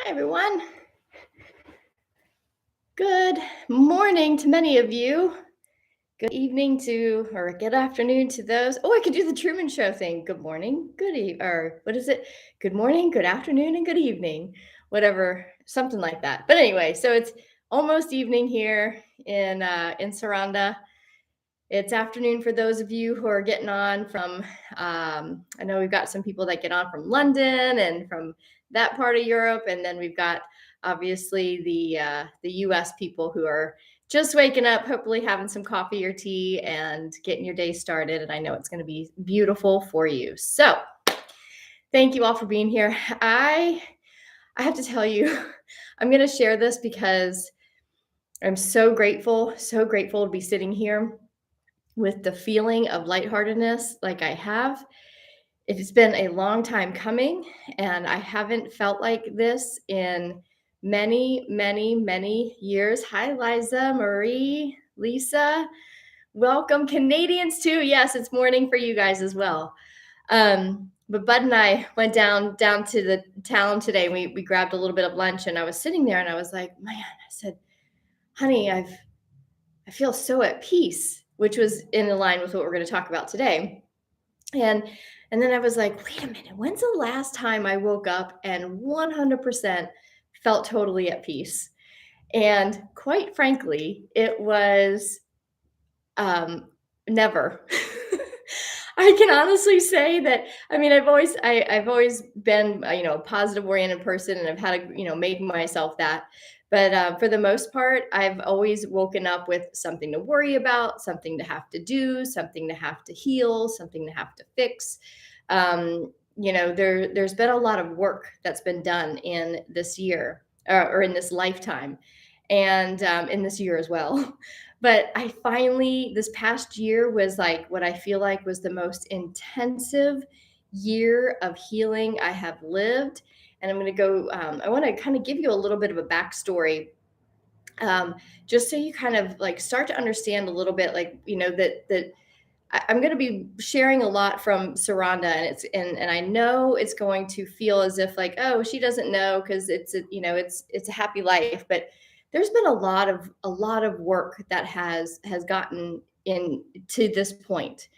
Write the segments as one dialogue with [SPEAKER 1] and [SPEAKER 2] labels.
[SPEAKER 1] Hi, everyone. Good morning to many of you. Good evening to, or good afternoon to those. Oh, I could do the Truman Show thing. Good morning, or what is it? Good morning, good afternoon, and good evening. Whatever, something like that. But anyway, so it's almost evening here in Saranda. It's afternoon for those of you who are getting on from. I know we've got some people that get on from London and from that part of Europe, and then we've got obviously the U.S. people who are just waking up, hopefully having some coffee or tea and getting your day started. And I know it's going to be beautiful for you. So thank you all for being here. I have to tell you, I'm going to share this because I'm so grateful to be sitting here with the feeling of lightheartedness like I have. It's been a long time coming, and I haven't felt like this in many, many, many years. Hi, Liza, Marie, Lisa. Welcome, Canadians, too. Yes, it's morning for you guys as well. But Bud and I went down to the town today. We grabbed a little bit of lunch, and I was sitting there, and I was like, man, I said, honey, I feel so at peace, which was in line with what we're going to talk about today. And then I was like, wait a minute, when's the last time I woke up and 100% felt totally at peace? And quite frankly, it was never. I can honestly say that. I mean, I've always been a positive oriented person, and I've had to make myself that. But for the most part, I've always woken up with something to worry about, something to have to do, something to have to heal, something to have to fix. There's been a lot of work that's been done in this year or in this lifetime, and in this year as well. But I finally, this past year was like what I feel like was the most intensive year of healing I have lived. And I'm going to go, I want to kind of give you a little bit of a backstory, just so you kind of like start to understand a little bit, like, that I'm going to be sharing a lot from Saranda, and I know it's going to feel as if like, oh, she doesn't know because it's a happy life, but there's been a lot of work that has gotten in to this point,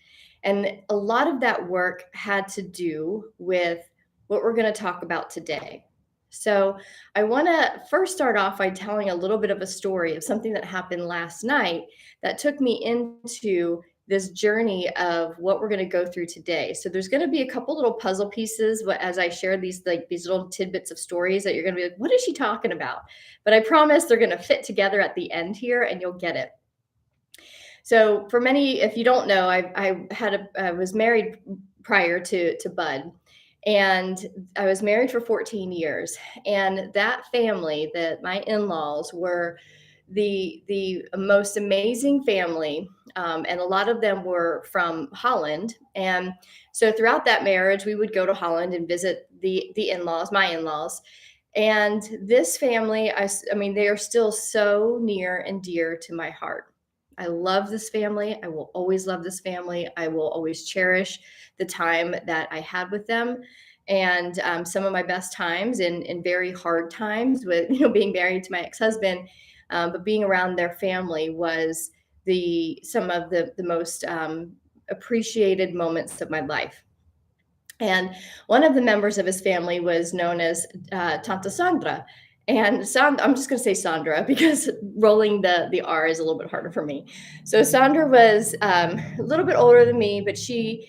[SPEAKER 1] and a lot of that work had to do with what we're going to talk about today. So I want to first start off by telling a little bit of a story of something that happened last night that took me into this journey of what we're going to go through today. So there's going to be a couple little puzzle pieces as I share these little tidbits of stories that you're going to be like, what is she talking about? But I promise they're going to fit together at the end here and you'll get it. So for many, if you don't know, I was married prior to Bud, and I was married for 14 years. And that family, that my in-laws were the most amazing family, and a lot of them were from Holland. And so throughout that marriage, we would go to Holland and visit the in-laws, my in-laws. And this family, I mean, they are still so near and dear to my heart. I love this family. I will always love this family. I will always cherish the time that I had with them. And some of my best times in very hard times with being married to my ex-husband, but being around their family was some of the most appreciated moments of my life. And one of the members of his family was known as Tanta Sandra. And I'm just going to say Sandra because rolling the R is a little bit harder for me. So Sandra was a little bit older than me, but she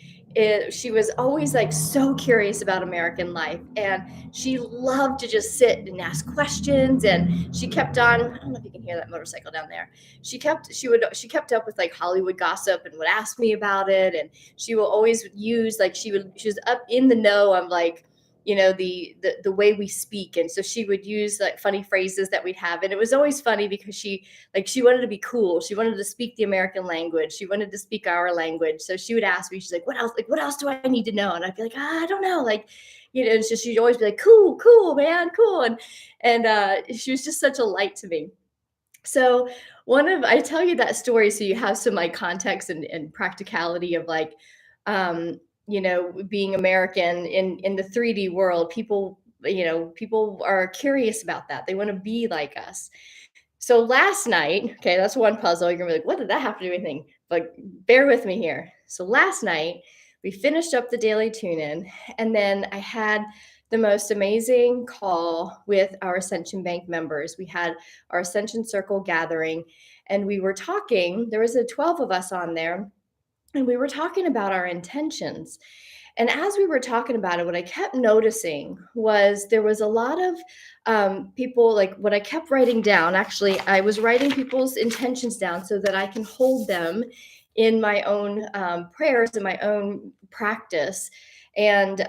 [SPEAKER 1] was always like so curious about American life, and she loved to just sit and ask questions. And she kept on. I don't know if you can hear that motorcycle down there. She kept up with like Hollywood gossip and would ask me about it. And she will always use like she was up in the know of like the way we speak, and so she would use like funny phrases that we'd have. And it was always funny because she wanted to be cool. She wanted to speak the American language. She wanted to speak our language. So she would ask me, she's like, what else do I need to know? And I'd be like, I don't know, it's just, she'd always be like, cool man, cool. And she was just such a light to me. So I tell you that story so you have some like context and practicality of like being American in the 3D world. People People are curious about that. They want to be like us. So last night, okay, that's one puzzle. You're gonna be like, what did that have to do with anything? But bear with me here. So last night, we finished up the daily tune in, and then I had the most amazing call with our Ascension Bank members. We had our Ascension Circle gathering, and we were talking. There was a 12 of us on there, and we were talking about our intentions. And as we were talking about it, what I kept noticing was there was a lot of people, like what I kept writing down. Actually, I was writing people's intentions down so that I can hold them in my own prayers and my own practice, and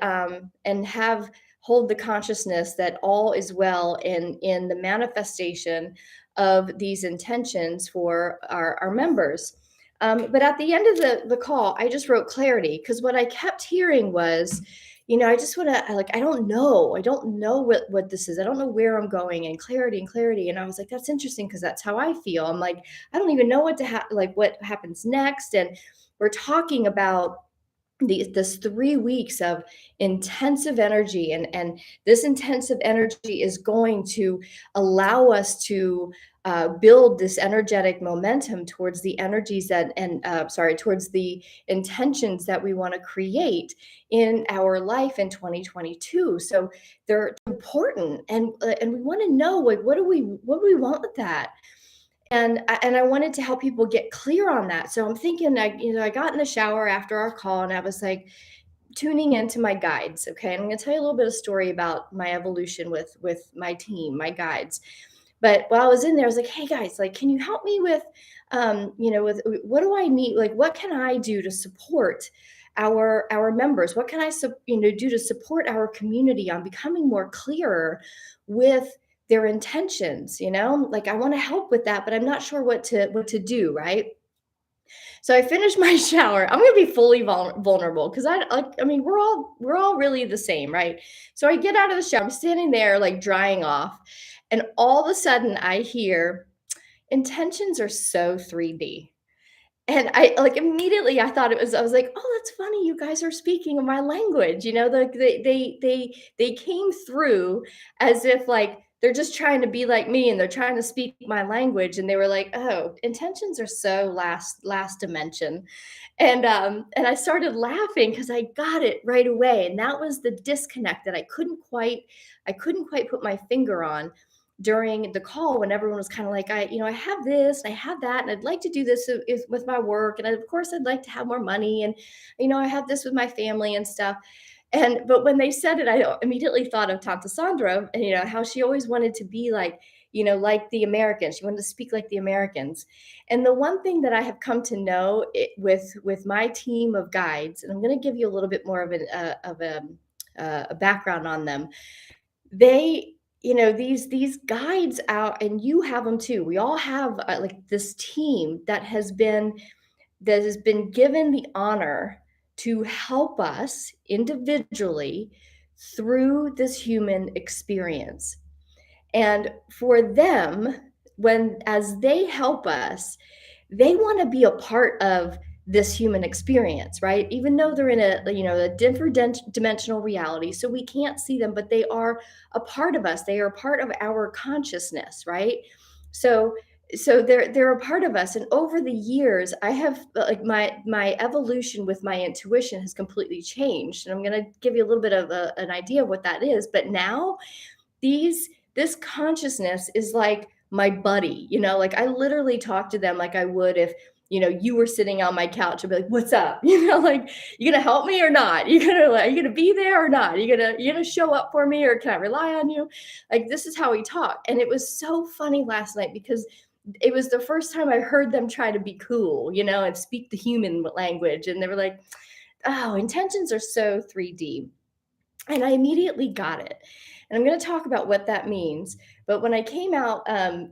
[SPEAKER 1] have hold the consciousness that all is well in the manifestation of these intentions for our members. But at the end of the call, I just wrote clarity, because what I kept hearing was, I just want to, like, I don't know. I don't know what this is. I don't know where I'm going, and clarity and clarity. And I was like, that's interesting, because that's how I feel. I'm like, I don't even know like what happens next. And we're talking about this 3 weeks of intensive energy, and this intensive energy is going to allow us to build this energetic momentum towards the energies that and sorry towards the intentions that we want to create in our life in 2022. So they're important, and we want to know, like, what do we want with that. And I wanted to help people get clear on that. So I'm thinking, I got in the shower after our call, and I was like tuning into my guides. Okay, and I'm going to tell you a little bit of story about my evolution with my team, my guides. But while I was in there, I was like, hey guys, like, can you help me with, with what do I need? Like, what can I do to support our members? What can I, do to support our community on becoming more clearer with their intentions? Like, I want to help with that, but I'm not sure what to do. Right. So I finished my shower. I'm gonna be fully vulnerable, because I mean, we're all really the same, right? So I get out of the shower. I'm standing there like drying off, and all of a sudden I hear, intentions are so 3D. And I, like, immediately I thought I was like, oh, that's funny. You guys are speaking my language. Like, they came through as if, like, they're just trying to be like me, and they're trying to speak my language. And they were like, oh, intentions are so last dimension. And I started laughing, because I got it right away. And that was the disconnect that I couldn't quite put my finger on during the call, when everyone was kind of like, I have this, and I have that, and I'd like to do this with my work. And of course, I'd like to have more money. And, I have this with my family and stuff. But when they said it, I immediately thought of Tanta Sandra, and, how she always wanted to be like the Americans. She wanted to speak like the Americans. And the one thing that I have come to know with my team of guides, and I'm going to give you a little bit more of a background on them. They, these guides out, and you have them too. We all have like this team that has been given the honor to help us individually through this human experience. And for them, when as they help us, they want to be a part of this human experience, right? Even though they're in a different dimensional reality, so we can't see them, but they are a part of us. They are a part of our consciousness, right? So they're a part of us. And over the years, I have, like, my evolution with my intuition has completely changed. And I'm going to give you a little bit of an idea of what that is. But now this consciousness is like my buddy. Like, I literally talk to them like I would if you were sitting on my couch. I'd be like, what's up? Like, you gonna help me or not? Are you gonna be there or not? You gonna show up for me, or can I rely on you? Like, this is how we talk. And it was so funny last night, because it was the first time I heard them try to be cool, and speak the human language. And they were like, oh, intentions are so 3D. And I immediately got it. And I'm going to talk about what that means. But when I came out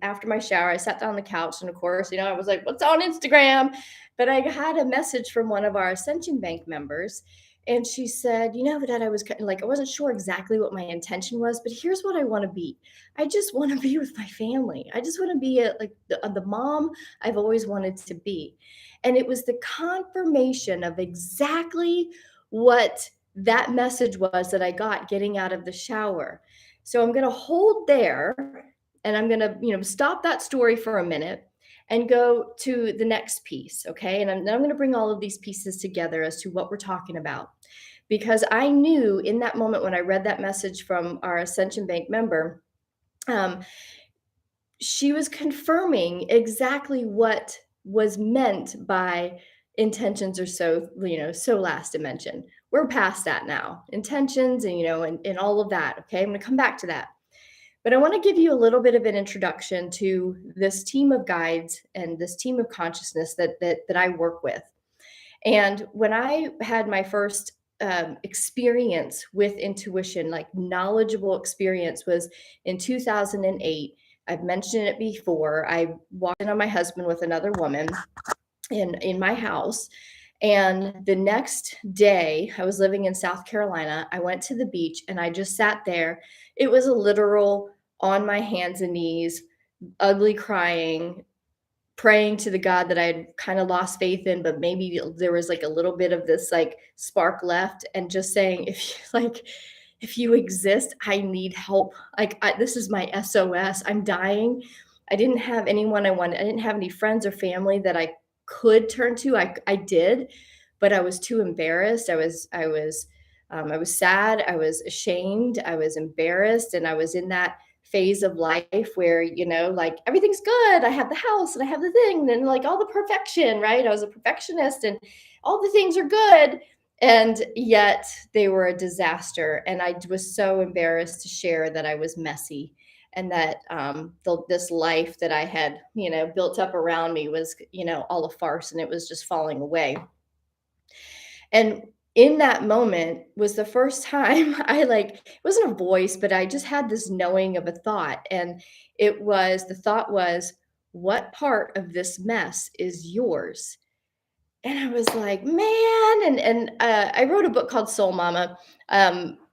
[SPEAKER 1] after my shower, I sat down on the couch. And of course, I was like, what's on Instagram? But I had a message from one of our Ascension Bank members. And she said, that I was like, I wasn't sure exactly what my intention was, but here's what I want to be. I just want to be with my family. I just want to be like the mom I've always wanted to be. And it was the confirmation of exactly what that message was that I got getting out of the shower. So I'm going to hold there, and I'm going to, stop that story for a minute and go to the next piece. Okay. And then I'm going to bring all of these pieces together as to what we're talking about. Because I knew in that moment when I read that message from our Ascension Bank member, um, she was confirming exactly what was meant by intentions are so last dimension. We're past that now. Intentions and all of that. Okay. I'm going to come back to that. But I want to give you a little bit of an introduction to this team of guides and this team of consciousness that I work with. And when I had my first experience with intuition, like knowledgeable experience, was in 2008. I've mentioned it before. I walked in on my husband with another woman in my house. And the next day, I was living in South Carolina. I went to the beach and I just sat there. It was a literal on my hands and knees, ugly crying, praying to the God that I had kind of lost faith in, but maybe there was like a little bit of this like spark left, and just saying, if you exist, I need help. This is my SOS. I'm dying. I didn't have anyone I wanted. I didn't have any friends or family that I could turn to. I did, but I was too embarrassed. I was sad. I was ashamed. I was embarrassed, and I was in that phase of life where like everything's good. I have the house and I have the thing and like all the perfection, right? I was a perfectionist and all the things are good, and yet they were a disaster. And I was so embarrassed to share that I was messy, and that this life that I had built up around me was all a farce, and it was just falling away. And in that moment was the first time it wasn't a voice, but I just had this knowing of a thought. And the thought was, what part of this mess is yours? And I was like, man. And I wrote a book called Soul Mama.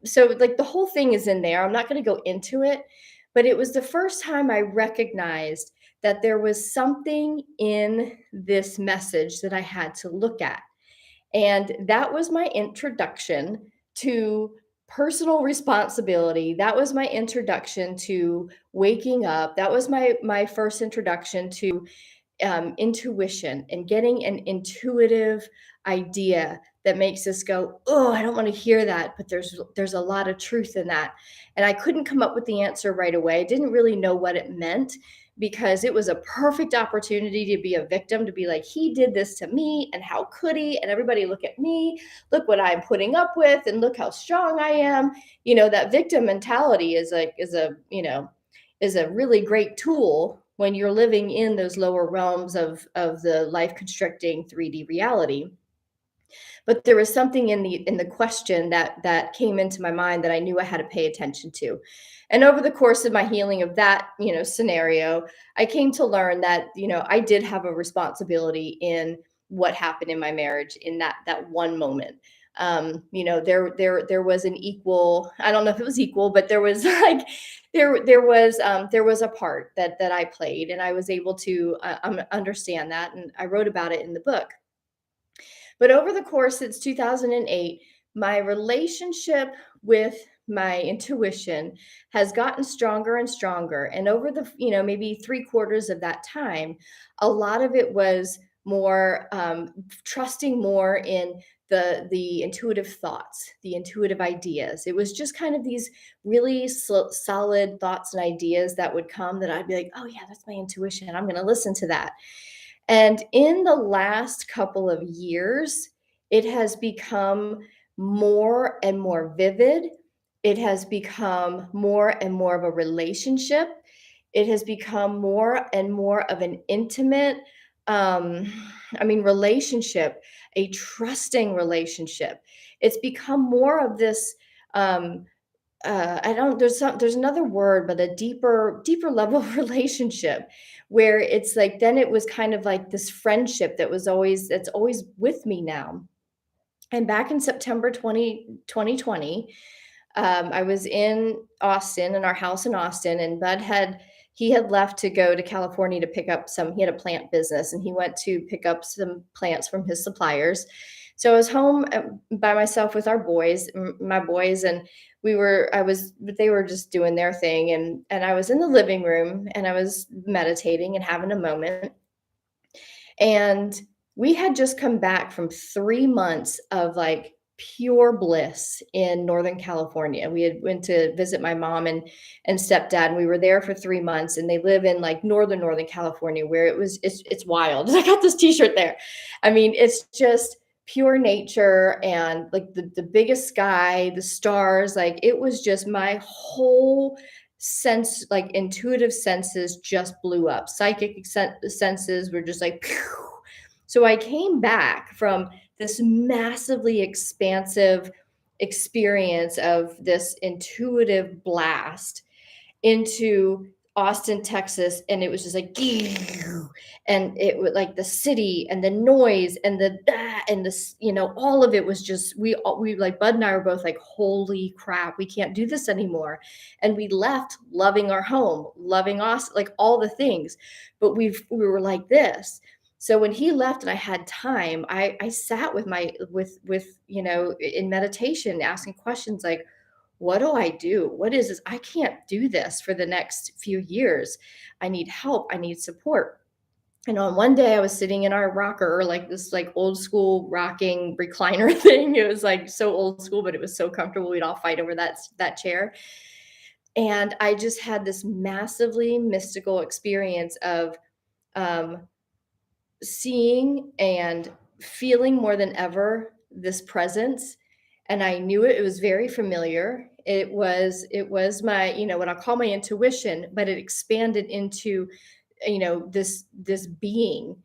[SPEAKER 1] So like the whole thing is in there. I'm not going to go into it, but it was the first time I recognized that there was something in this message that I had to look at. And that was my introduction to personal responsibility. That was my introduction to waking up. That was my first introduction to intuition and getting an intuitive idea that makes us go, oh, I don't want to hear that, but there's a lot of truth in that. And I couldn't come up with the answer right away. I didn't really know what it meant, because it was a perfect opportunity to be a victim, to be like, he did this to me, and how could he? And everybody look at me, look what I'm putting up with, and look how strong I am. That victim mentality is a really great tool when you're living in those lower realms of the life constricting 3D reality. But there was something in the question that came into my mind that I knew I had to pay attention to. And over the course of my healing of that, scenario, I came to learn that, I did have a responsibility in what happened in my marriage in that one moment. There was an equal, I don't know if it was equal, but there was like, there was a part that I played, and I was able to understand that. And I wrote about it in the book. But over the course since 2008, my relationship with my intuition has gotten stronger and stronger. And over the, maybe 3/4 of that time, a lot of it was more trusting more in the intuitive thoughts, the intuitive ideas. It was just kind of these really solid thoughts and ideas that would come that I'd be like, oh yeah, that's my intuition. I'm going to listen to that. And in the last couple of years, it has become more and more vivid. It has become more and more of a relationship. It has become more and more of an intimate, relationship, a trusting relationship. It's become more of this, I don't there's another word, but a deeper level of relationship, where it's like, then it was kind of like this friendship that's always with me now. And back in September 2020, I was in Austin, in our house in Austin, and he had left to go to California to pick up he had a plant business, and he went to pick up some plants from his suppliers. So I was home by myself with our boys, my boys, and they were just doing their thing. And I was in the living room and I was meditating and having a moment. And we had just come back from 3 months of like pure bliss in Northern California. We had went to visit my mom and stepdad, and we were there for 3 months. And they live in like Northern California, where it's wild. I got this T-shirt there. I mean, it's just pure nature and like the biggest sky, the stars. Like it was just my whole sense, like intuitive senses just blew up. Psychic senses were just like pew. So I came back from this massively expansive experience of this intuitive blast into Austin, Texas, and it was just like, and it was like the city and the noise and the and this, all of it was just we like Bud and I were both like, holy crap, we can't do this anymore. And we left loving our home, loving us, like all the things, but we were like this. So when he left and I had time, I sat with in meditation, asking questions like, what do I do? What is this? I can't do this for the next few years. I need help. I need support. And on one day I was sitting in our rocker, like this like old school rocking recliner thing. It was like so old school, but it was so comfortable. We'd all fight over that chair. And I just had this massively mystical experience of um, seeing and feeling more than ever this presence. And I knew it was very familiar. It was my, what I call my intuition, but it expanded into, this being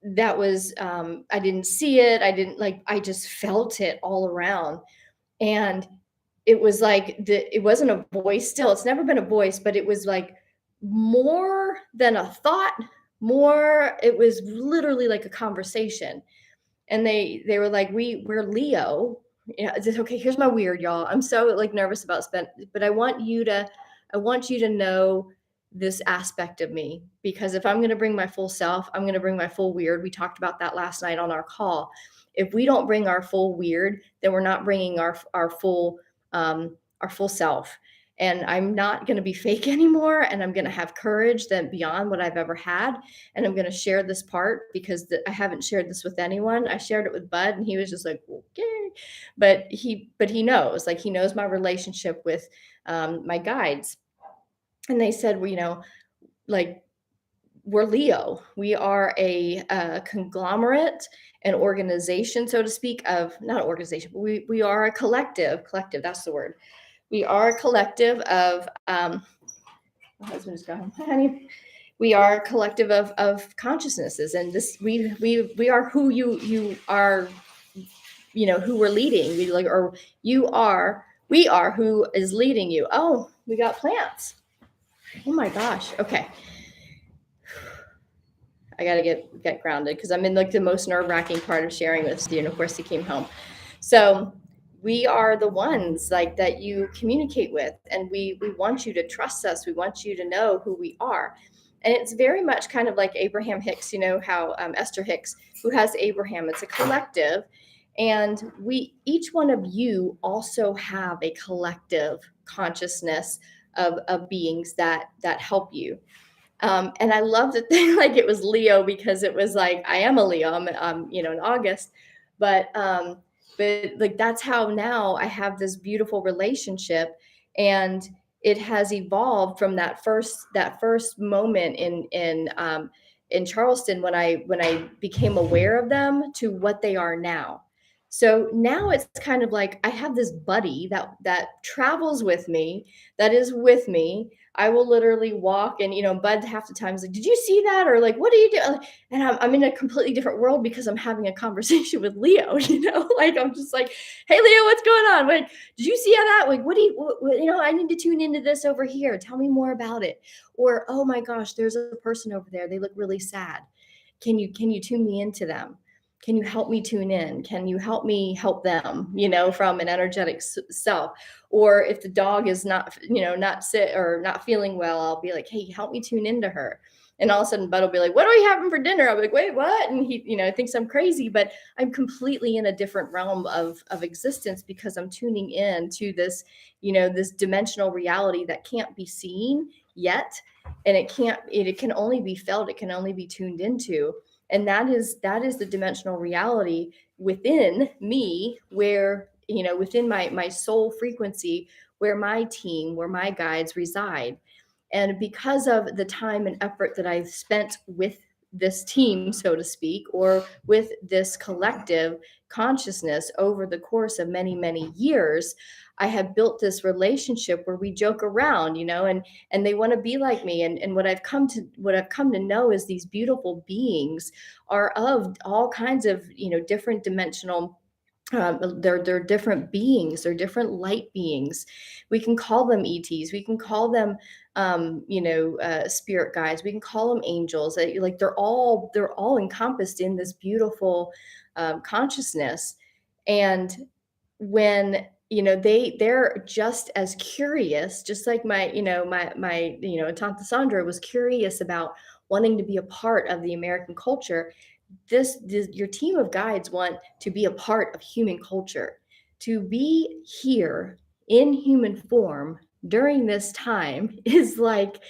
[SPEAKER 1] that was, I didn't see it. I didn't like, I just felt it all around. And it was like it wasn't a voice still. It's never been a voice, but it was like more than a thought, more, it was literally like a conversation. And they were like, we're Leo. Okay, here's my weird, y'all. I'm so like nervous about but I want you to know this aspect of me, because if I'm going to bring my full self, I'm going to bring my full weird. We talked about that last night on our call. If we don't bring our full weird, then we're not bringing our full self. And I'm not going to be fake anymore, and I'm going to have courage that beyond what I've ever had. And I'm going to share this part because I haven't shared this with anyone. I shared it with Bud, and he was just like, okay. But he knows, like, he knows my relationship with my guides. And they said, well, like, we're Leo. We are a conglomerate, an organization, so to speak, of not an organization, but we are a collective. Collective, that's the word. We are a collective of my husband just got home. Hi, honey. We are a collective of consciousnesses, and this we are who you are, who we're leading. We like, or we are who is leading you. Oh, we got plants. Oh my gosh. Okay. I gotta get grounded because I'm in like the most nerve-wracking part of sharing with Steve. And of course he came home. So we are the ones like that you communicate with, and we want you to trust us. We want you to know who we are. And it's very much kind of like Abraham Hicks, how Esther Hicks, who has Abraham, it's a collective. And each one of you also have a collective consciousness of beings that help you. And I love that they, like, it was Leo because it was like, I am a Leo, I'm in August, but like, that's how now I have this beautiful relationship. And it has evolved from that first moment in Charleston when I became aware of them to what they are now. So now it's kind of like I have this buddy that travels with me, that is with me. I will literally walk, and Bud half the time is like, "Did you see that?" Or like, "What do you do?" And I'm in a completely different world because I'm having a conversation with Leo. Like, I'm just like, "Hey, Leo, what's going on? Like, did you see that? Like, what do I need to tune into this over here. Tell me more about it." Or, "Oh my gosh, there's a person over there. They look really sad. Can you tune me into them? Can you help me tune in? Can you help me help them, from an energetic self?" Or if the dog is not, not sit or not feeling well, I'll be like, "Hey, help me tune into her." And all of a sudden Bud will be like, what are we having for dinner? I'll be like, wait, what? And he, thinks I'm crazy, but I'm completely in a different realm of existence because I'm tuning in to this, this dimensional reality that can't be seen yet. And it can only be felt, it can only be tuned into. And that is the dimensional reality within me, where, within my soul frequency, where my team, where my guides reside. And because of the time and effort that I've spent with this team, so to speak, or with this collective consciousness over the course of many, many years, I have built this relationship where we joke around, and they want to be like me. And what I've come to know is these beautiful beings are of all kinds of, different dimensional, they're different beings, they're different light beings. We can call them ETs, we can call them spirit guides, we can call them angels. Like they're all encompassed in this beautiful consciousness. And when they're just as curious, just like my Tante Sandra was curious about wanting to be a part of the American culture. This your team of guides want to be a part of human culture, to be here in human form during this time is like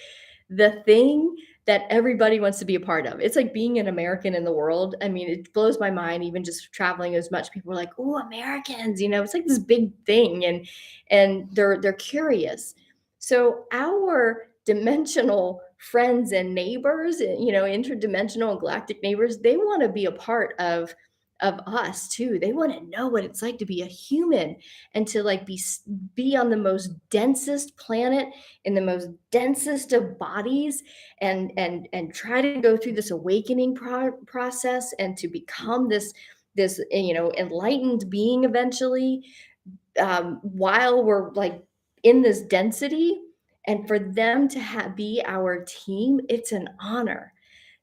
[SPEAKER 1] the thing that everybody wants to be a part of. It's like being an American in the world. I mean, it blows my mind, even just traveling as much. People are like, "Oh, Americans!" It's like this big thing, and they're curious. So our dimensional friends and neighbors, interdimensional and galactic neighbors, they want to be a part of us too. They want to know what it's like to be a human and to like be on the most densest planet in the most densest of bodies, and try to go through this awakening process, and to become this enlightened being eventually, while we're like in this density. And for them to be our team, it's an honor.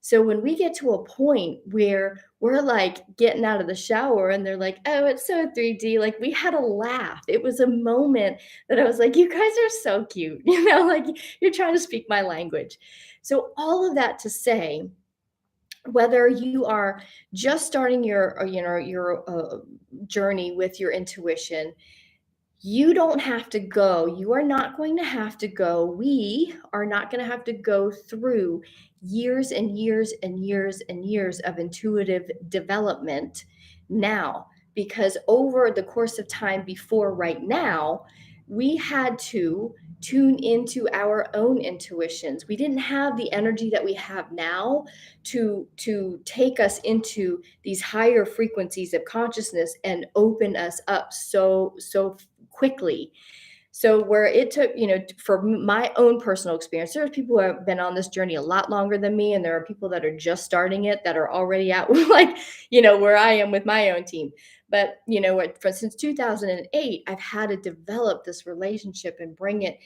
[SPEAKER 1] So when we get to a point where we're like getting out of the shower and they're like, oh, it's so 3D, like we had a laugh. It was a moment that I was like, you guys are so cute. Like you're trying to speak my language. So all of that to say, whether you are just starting your journey with your intuition, you don't have to go. You are not going to have to go. We are not going to have to go through years and years and years and years of intuitive development now, because over the course of time before right now, we had to tune into our own intuitions. We didn't have the energy that we have now to take us into these higher frequencies of consciousness and open us up so quickly. So where it took, for my own personal experience, there's people who have been on this journey a lot longer than me, and there are people that are just starting it that are already at like, where I am with my own team. But since 2008, I've had to develop this relationship and bring it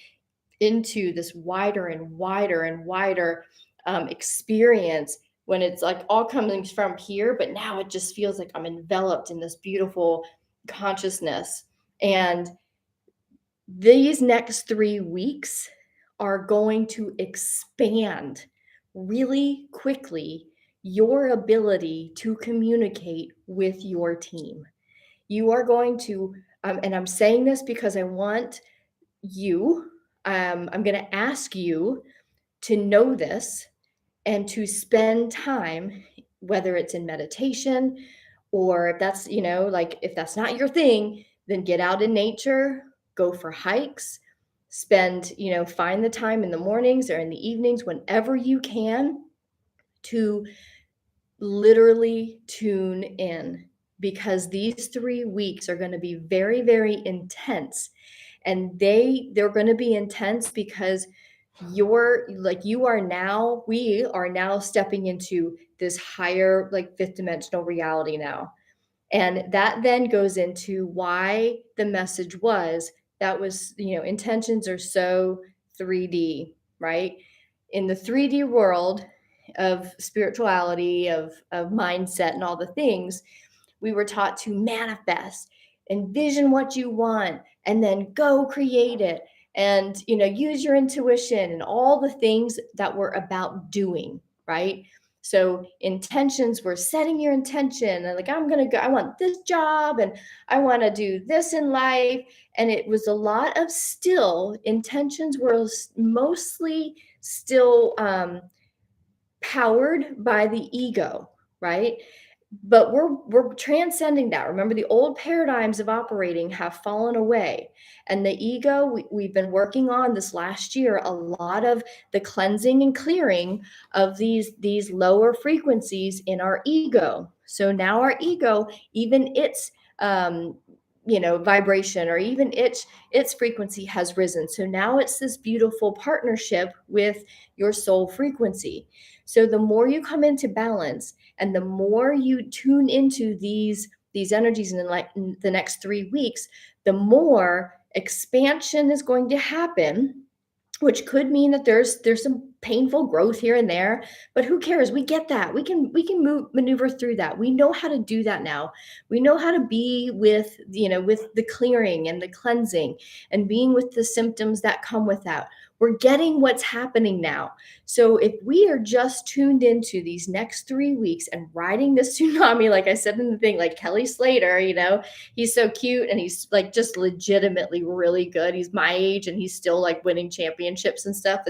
[SPEAKER 1] into this wider and wider and wider experience, when it's like all coming from here, but now it just feels like I'm enveloped in this beautiful consciousness. And these next 3 weeks are going to expand really quickly your ability to communicate with your team. You are going to, and I'm saying this because I want you, I'm going to ask you to know this and to spend time, whether it's in meditation, or if that's, like if that's not your thing, then get out in nature, go for hikes, spend, find the time in the mornings or in the evenings, whenever you can, to literally tune in, because these 3 weeks are going to be very, very intense. And they're going to be intense because we are now stepping into this higher, like fifth dimensional reality now. And that then goes into why the message was, that was, intentions are so 3D, right? In the 3D world of spirituality, of mindset and all the things, we were taught to manifest, envision what you want, and then go create it. And, use your intuition and all the things that were about doing. right? So intentions were setting your intention and like, I'm going to go, I want this job and I want to do this in life. And it was a lot of still intentions were mostly still powered by the ego, right? But we're transcending that. Remember, the old paradigms of operating have fallen away, and the ego, we've been working on this last year a lot of the cleansing and clearing of these lower frequencies in our ego. So now our ego, even its vibration, or even its frequency has risen. So now it's this beautiful partnership with your soul frequency. So the more you come into balance and the more you tune into these energies in the next 3 weeks, the more expansion is going to happen, which could mean that there's some painful growth here and there, but who cares? We get that. We can maneuver through that. We know how to do that now. We know how to be with, with the clearing and the cleansing and being with the symptoms that come with that. We're getting what's happening now. So if we are just tuned into these next 3 weeks and riding this tsunami, like I said in the thing, like Kelly Slater, he's so cute and he's like just legitimately really good. He's my age and he's still like winning championships and stuff.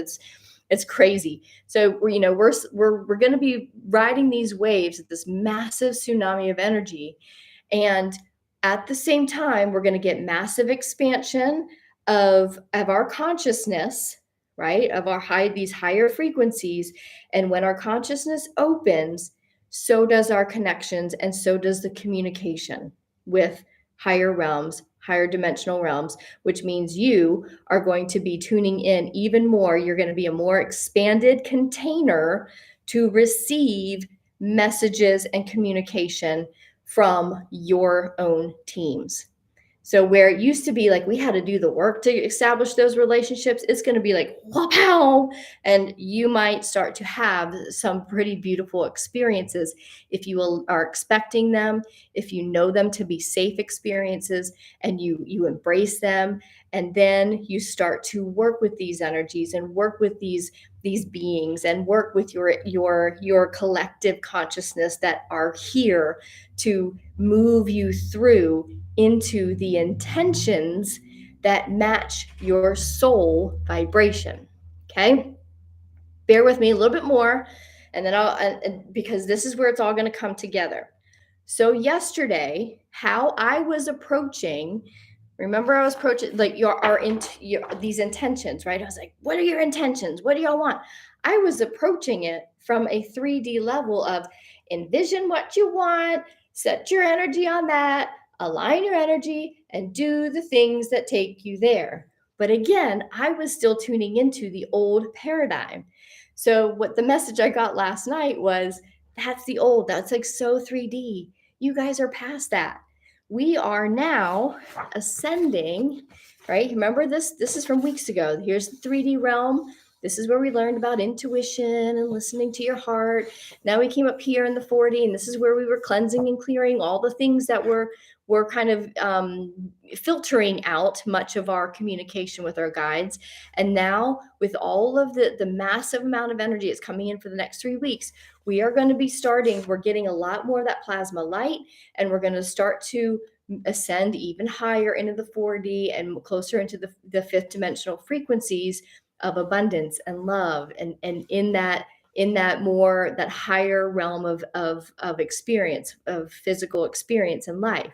[SPEAKER 1] It's crazy. So we're going to be riding these waves at this massive tsunami of energy, and at the same time we're going to get massive expansion of our consciousness, right? Of these higher frequencies. And when our consciousness opens, so does our connections, and so does the communication with higher realms, higher dimensional realms, which means you are going to be tuning in even more. You're going to be a more expanded container to receive messages and communication from your own teams. So where it used to be like we had to do the work to establish those relationships, it's going to be like, wow, and you might start to have some pretty beautiful experiences if you are expecting them, if you know them to be safe experiences, and you embrace them, and then you start to work with these energies and work with these beings and work with your collective consciousness that are here to move you through into the intentions that match your soul vibration. Okay? Bear with me a little bit more, and then because this is where it's all going to come together. So yesterday, how I was approaching, remember I was approaching like these intentions, right? I was like, what are your intentions? What do y'all want? I was approaching it from a 3D level of envision what you want, set your energy on that, align your energy, and do the things that take you there. But again, I was still tuning into the old paradigm. So what the message I got last night was, that's like so 3D. You guys are past that. We are now ascending, right? Remember this is from weeks ago. Here's the 3D realm. This is where we learned about intuition and listening to your heart. Now we came up here in the 4D, and this is where we were cleansing and clearing all the things that were kind of filtering out much of our communication with our guides. And now with all of the massive amount of energy that's coming in for the next 3 weeks, we are going to be we're getting a lot more of that plasma light, and we're going to start to ascend even higher into the 4D and closer into the fifth dimensional frequencies of abundance and love, and in that higher realm of experience, of physical experience in life.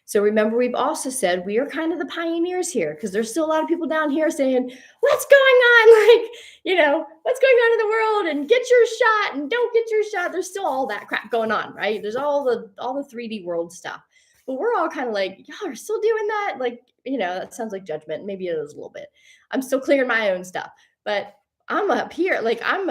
[SPEAKER 1] So remember, we've also said we are kind of the pioneers here, because there's still a lot of people down here saying, what's going on? Like, what's going on in the world, and get your shot and don't get your shot. There's still all that crap going on, right? There's all the 3D world stuff. But we're all kind of like, y'all are still doing that? Like, that sounds like judgment. Maybe it is a little bit. I'm still clearing my own stuff. But I'm up here,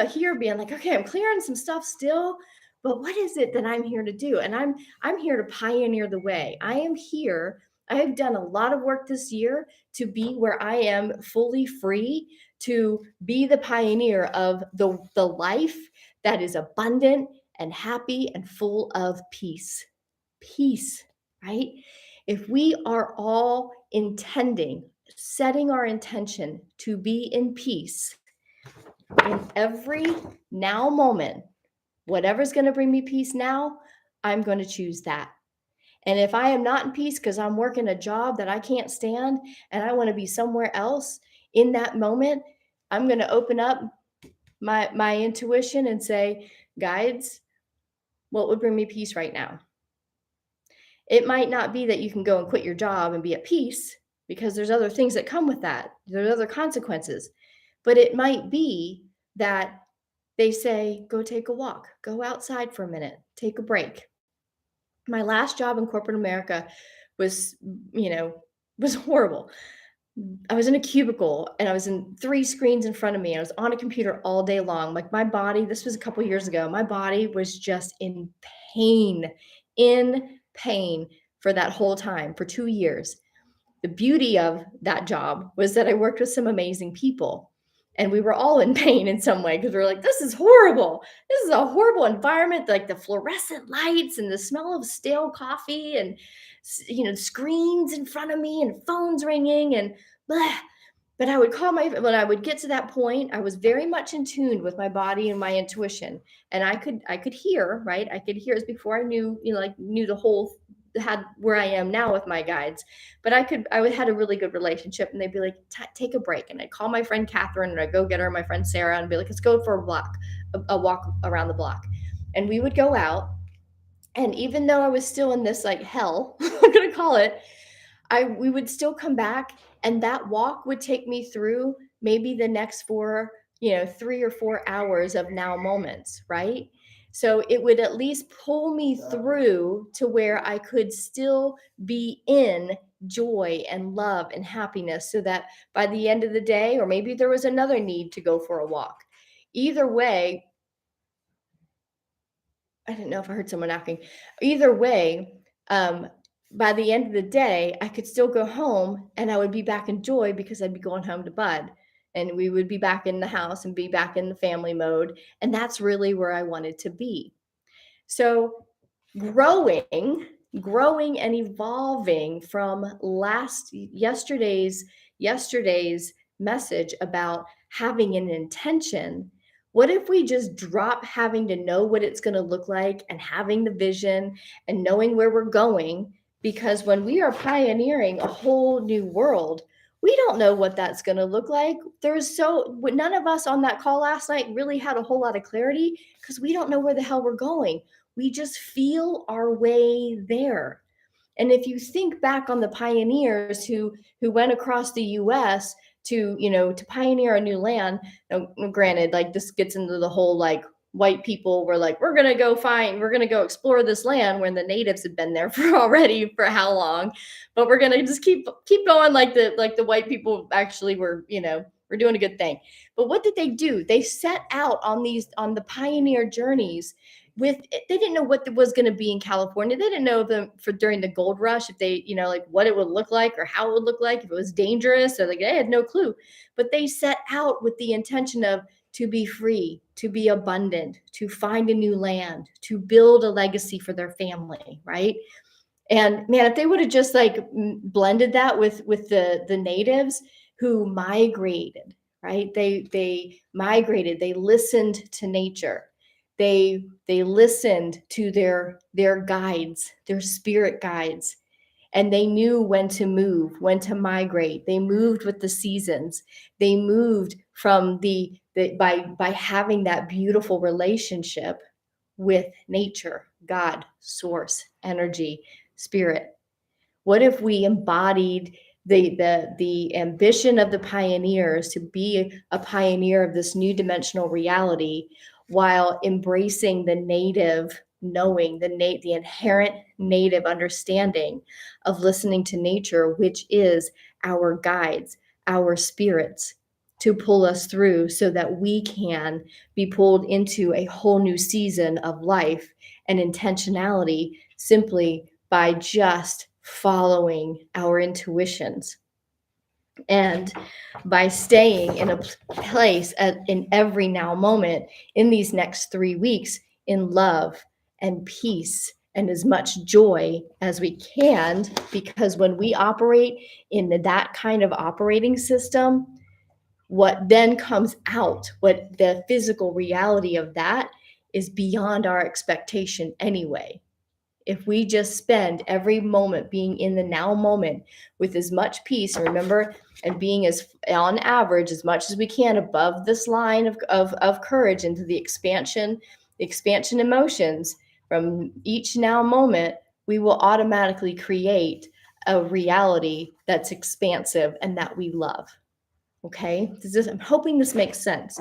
[SPEAKER 1] here being like, okay, I'm clearing some stuff still. But what is it that I'm here to do? And I'm here to pioneer the way. I am here. I have done a lot of work this year to be where I am fully free to be the pioneer of the life that is abundant and happy and full of peace. Peace, right? If we are all setting our intention to be in peace in every now moment, Whatever's going to bring me peace now, I'm going to choose that. And if I am not in peace because I'm working a job that I can't stand and I want to be somewhere else in that moment, I'm going to open up my intuition and say, guides, what would bring me peace right now? It might not be that you can go and quit your job and be at peace, because there's other things that come with that. There's other consequences. But it might be that they say, go take a walk, go outside for a minute, take a break. My last job in corporate America was, was horrible. I was in a cubicle and I was in 3 screens in front of me. I was on a computer all day long. Like, my body, this was a couple years ago, my body was just pain, in pain for that whole time, for 2 years. The beauty of that job was that I worked with some amazing people, and we were all in pain in some way, because we were like, this is horrible. This is a horrible environment, like the fluorescent lights and the smell of stale coffee and screens in front of me and phones ringing and blah. But when I would get to that point, I was very much in tune with my body and my intuition. And I could hear, right? I could hear. It was before I knew, knew the whole, had where I am now with my guides. But I had a really good relationship, and they'd be like, take a break. And I'd call my friend Catherine, and I'd go get her, my friend Sarah, and be like, let's go for a walk around the block. And we would go out. And even though I was still in this like hell, I'm going to call it, we would still come back, and that walk would take me through maybe the next 3 or 4 hours of now moments, right? So it would at least pull me through to where I could still be in joy and love and happiness, so that by the end of the day, or maybe there was another need to go for a walk. Either way, I didn't know if I heard someone knocking. Either way, by the end of the day, I could still go home and I would be back in joy, because I'd be going home to Bud, and we would be back in the house and be back in the family mode. And that's really where I wanted to be. So growing and evolving from yesterday's message about having an intention. What if we just drop having to know what it's going to look like, and having the vision and knowing where we're going? Because when we are pioneering a whole new world, we don't know what that's going to look like. None of us on that call last night really had a whole lot of clarity, because we don't know where the hell we're going. We just feel our way there. And if you think back on the pioneers who went across the US to pioneer a new land. Now, granted, like, this gets into the whole, like, white people were like, we're going to go explore this land, when the natives had been there for how long. But we're going to just keep going, like the white people actually were doing a good thing. But what did they do? They set out on the pioneer journeys. They didn't know what was going to be in California. They didn't know during the gold rush, if they, like, what it would look like or how it would look like, if it was dangerous, or like, they had no clue. But they set out with the intention of to be free, to be abundant, to find a new land, to build a legacy for their family, right? And man, if they would have just like blended that with the natives who migrated, right? They migrated, they listened to nature. They listened to their guides, their spirit guides, and they knew when to move, when to migrate. They moved with the seasons. They moved from by having that beautiful relationship with nature, God, source, energy, spirit. What if we embodied the ambition of the pioneers to be a pioneer of this new dimensional reality, while embracing the native knowing, the inherent native understanding of listening to nature, which is our guides, our spirits, to pull us through, so that we can be pulled into a whole new season of life and intentionality, simply by just following our intuitions, and by staying in a place in every now moment in these next 3 weeks, in love and peace and as much joy as we can. Because when we operate in that kind of operating system, what then comes out, what the physical reality of that is beyond our expectation anyway. If we just spend every moment being in the now moment with as much peace, remember, and being as on average as much as we can above this line of courage into the expansion emotions from each now moment, we will automatically create a reality that's expansive and that we love. Okay, I'm hoping this makes sense.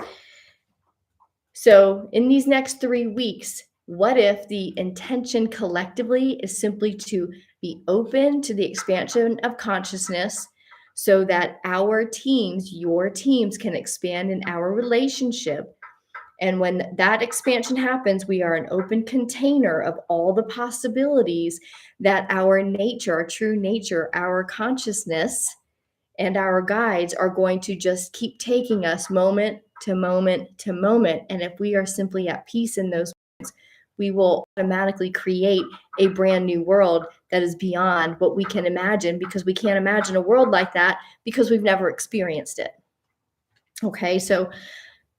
[SPEAKER 1] So in these next 3 weeks, what if the intention collectively is simply to be open to the expansion of consciousness so that our teams, your teams, can expand in our relationship? And when that expansion happens, we are an open container of all the possibilities that our nature, our true nature, our consciousness, and our guides are going to just keep taking us moment to moment to moment. And if we are simply at peace in those moments, we will automatically create a brand new world that is beyond what we can imagine, because we can't imagine a world like that because we've never experienced it. Okay, so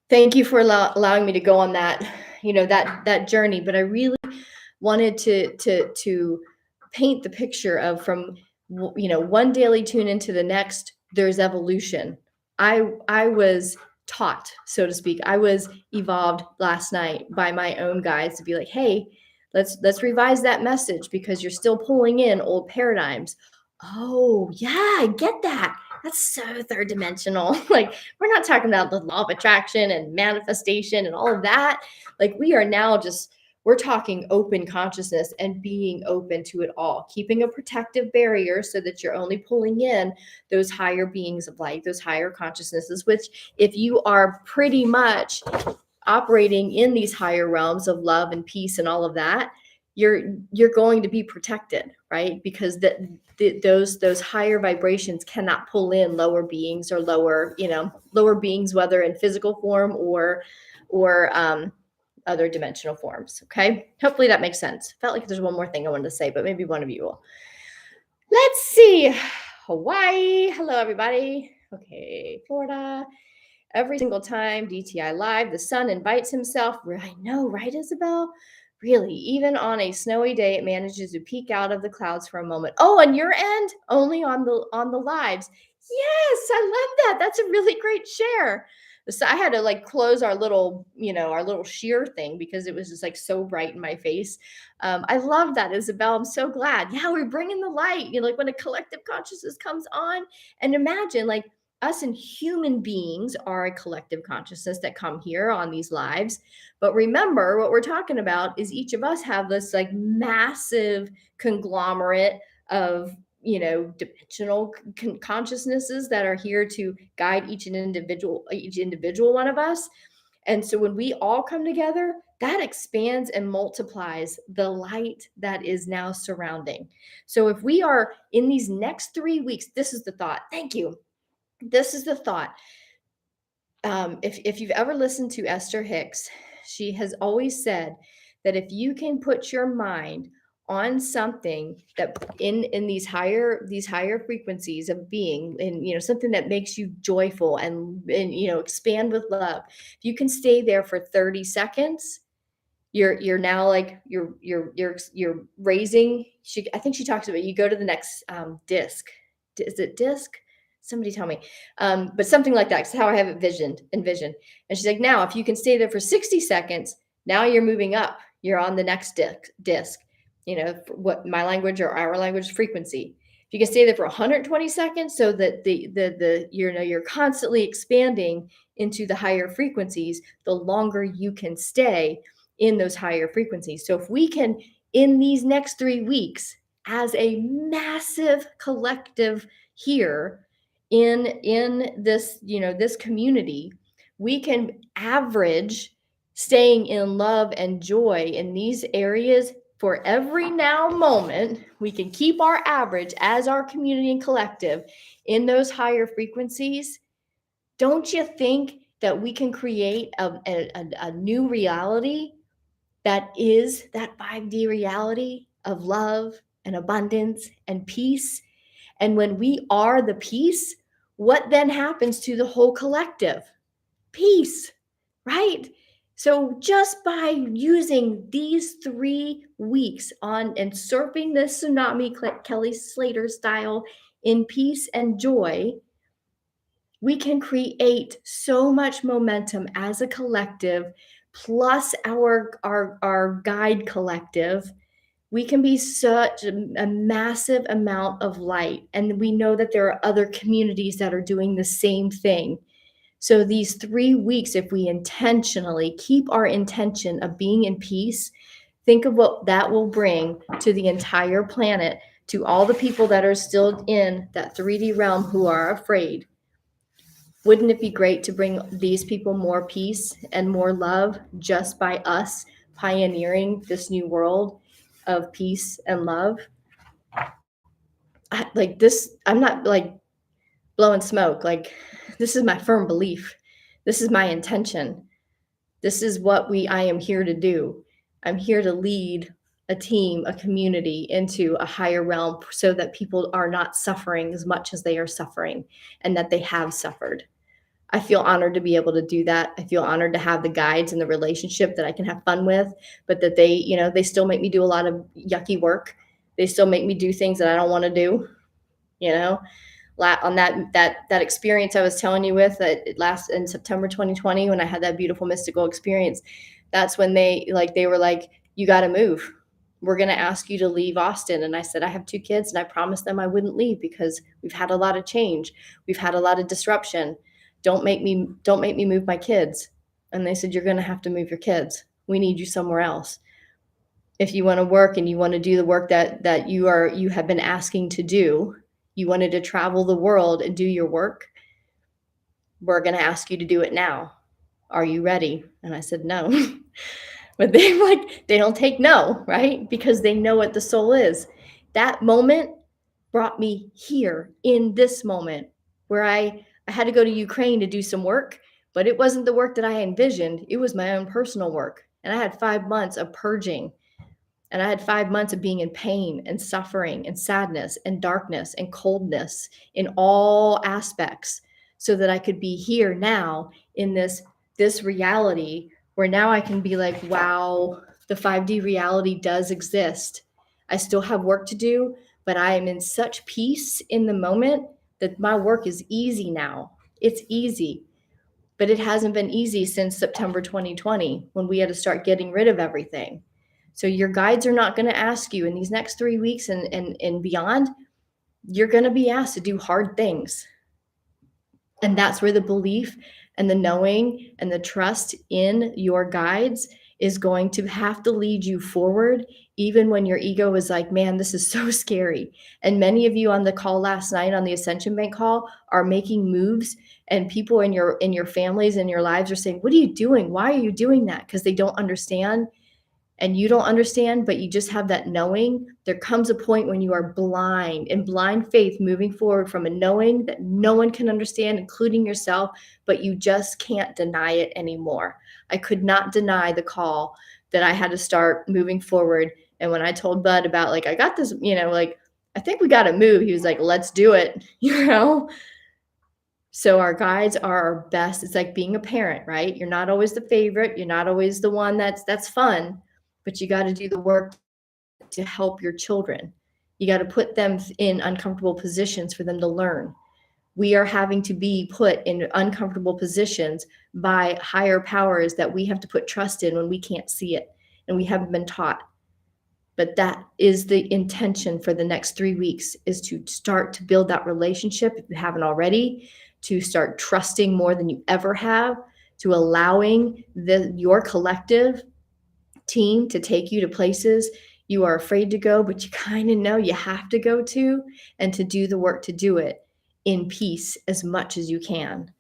[SPEAKER 1] thank you for allowing me to go on that, that journey. But I really wanted to paint the picture of, from one daily tune into the next, there's evolution. I was taught, so to speak, I was evolved last night by my own guides to be like, hey, let's revise that message because you're still pulling in old paradigms. Oh yeah, I get that. That's so third dimensional. Like, we're not talking about the law of attraction and manifestation and all of that. Like, we are now just, we're talking open consciousness and being open to it all, keeping a protective barrier so that you're only pulling in those higher beings of light, those higher consciousnesses, which, if you are pretty much operating in these higher realms of love and peace and all of that, you're going to be protected, right? Because those higher vibrations cannot pull in lower beings, or lower beings, whether in physical form or other dimensional forms. Okay, hopefully that makes sense. Felt like there's one more thing I wanted to say, but maybe one of you will. Let's see. Hawaii. Hello, everybody. Okay, Florida. Every single time DTI Live, the sun invites himself. I know, right, Isabel? Really, even on a snowy day, it manages to peek out of the clouds for a moment. Oh, on your end, only on the lives. Yes, I love that. That's a really great share. So I had to close our little sheer thing because it was just so bright in my face. I love that, Isabel. I'm so glad. Yeah, we're bringing the light. When a collective consciousness comes on, and imagine us and human beings are a collective consciousness that come here on these lives. But remember, what we're talking about is each of us have this massive conglomerate of dimensional consciousnesses that are here to guide each individual one of us. And so when we all come together, that expands and multiplies the light that is now surrounding. So if we are in these next 3 weeks, this is the thought. Thank you. This is the thought. If you've ever listened to Esther Hicks, she has always said that if you can put your mind on something that in these higher frequencies of being, and something that makes you joyful and expand with love, if you can stay there for 30 seconds, you're now you're raising. I think she talks about, you go to the next disc. Is it disc? Somebody tell me. But something like that. That's how I have it envisioned. And she's like, now, if you can stay there for 60 seconds, now you're moving up. You're on the next disc. What my language or our language frequency. If you can stay there for 120 seconds, so that you're constantly expanding into the higher frequencies, the longer you can stay in those higher frequencies. So if we can, in these next 3 weeks, as a massive collective here, in this this community, we can average staying in love and joy in these areas for every now moment. We can keep our average as our community and collective in those higher frequencies. Don't you think that we can create a new reality that is that 5D reality of love and abundance and peace? And when we are the peace, what then happens to the whole collective? Peace, right? So just by using these 3 weeks on and surfing this tsunami, Kelly Slater style, in peace and joy, we can create so much momentum as a collective, plus our guide collective. We can be such a massive amount of light. And we know that there are other communities that are doing the same thing. So these 3 weeks, if we intentionally keep our intention of being in peace, think of what that will bring to the entire planet, to all the people that are still in that 3D realm who are afraid. Wouldn't it be great to bring these people more peace and more love just by us pioneering this new world of peace and love? Like this, I'm not like blowing smoke. Like, this is my firm belief. This is my intention. This is what I am here to do. I'm here to lead a team, a community into a higher realm so that people are not suffering as much as they are suffering and that they have suffered. I feel honored to be able to do that. I feel honored to have the guides and the relationship that I can have fun with, but that they still make me do a lot of yucky work. They still make me do things that I don't want to do, you know. On that experience I was telling you with that last in September 2020, when I had that beautiful mystical experience, that's when they were like, you got to move. We're going to ask you to leave Austin. And I said, I have 2 kids and I promised them I wouldn't leave because we've had a lot of change. We've had a lot of disruption. Don't make me move my kids. And they said, you're going to have to move your kids. We need you somewhere else. If you want to work and you want to do the work that you have been asking to do, you wanted to travel the world and do your work, we're going to ask you to do it now. Are you ready? And I said, no. But they don't take no, right? Because they know what the soul is. That moment brought me here in this moment where I had to go to Ukraine to do some work, but it wasn't the work that I envisioned. It was my own personal work. And I had 5 months of purging. And I had 5 months of being in pain and suffering and sadness and darkness and coldness in all aspects so that I could be here now in this reality where now I can be like, wow, the 5D reality does exist. I still have work to do, but I am in such peace in the moment that my work is easy now. It's easy. But it hasn't been easy since September 2020 when we had to start getting rid of everything. So your guides are not going to ask you in these next 3 weeks and beyond, you're going to be asked to do hard things. And that's where the belief and the knowing and the trust in your guides is going to have to lead you forward, even when your ego is like, man, this is so scary. And many of you on the call last night, on the Ascension Bank call, are making moves, and people in your families and your lives are saying, what are you doing? Why are you doing that? Because they don't understand. And you don't understand, but you just have that knowing. There comes a point when you are blind, in blind faith, moving forward from a knowing that no one can understand, including yourself, but you just can't deny it anymore. I could not deny the call that I had to start moving forward. And when I told Bud about, like, I got this, I think we got to move, he was like, let's do it, So our guides are our best. It's like being a parent, right? You're not always the favorite. You're not always the one that's fun, but you got to do the work to help your children. You got to put them in uncomfortable positions for them to learn. We are having to be put in uncomfortable positions by higher powers that we have to put trust in when we can't see it and we haven't been taught. But that is the intention for the next 3 weeks, is to start to build that relationship, if you haven't already, to start trusting more than you ever have, to allowing your collective team to take you to places you are afraid to go, but you kind of know you have to go to, and to do the work to do it in peace as much as you can.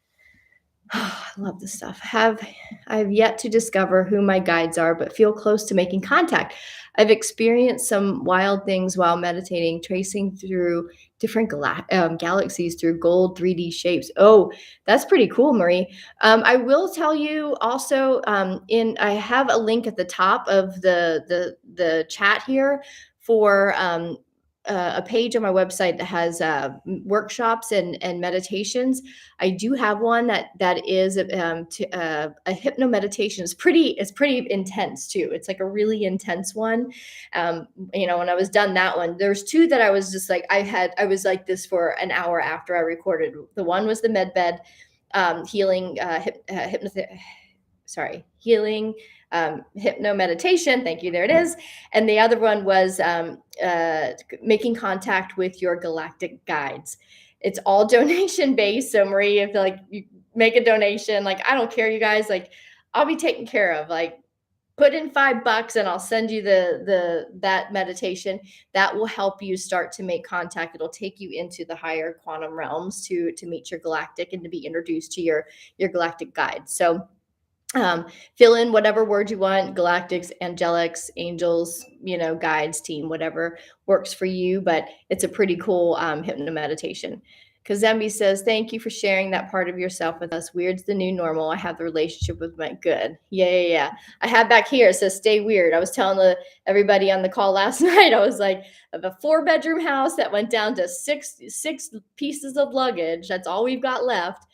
[SPEAKER 1] Oh, I love this stuff. I've yet to discover who my guides are, but feel close to making contact. I've experienced some wild things while meditating, tracing through different galaxies through gold 3D shapes. Oh, that's pretty cool, Marie. I will tell you also, I have a link at the top of the chat here for a page on my website that has workshops and meditations. I do have one that is a hypno meditation. It's pretty intense too. It's like a really intense one. When I was done that one, there's two that I was just like I was like this for an hour after I recorded. The one was the med bed healing healing hypno meditation. Thank you. There it is. And the other one was making contact with your galactic guides. It's all donation based. So Marie, if like you make a donation, like I don't care, you guys, like I'll be taken care of. Like put in $5 and I'll send you that meditation that will help you start to make contact. It'll take you into the higher quantum realms to meet your galactic and to be introduced to your galactic guides. So fill in whatever word you want: galactics, angelics, angels, guides, team, whatever works for you. But it's a pretty cool hypno meditation. Kazembe says, thank you for sharing that part of yourself with us. Weird's the new normal. I have the relationship with my good. Yeah. I have back here, it says stay weird. I was telling everybody on the call last night, I was like, of a 4-bedroom house that went down to six pieces of luggage, that's all we've got left.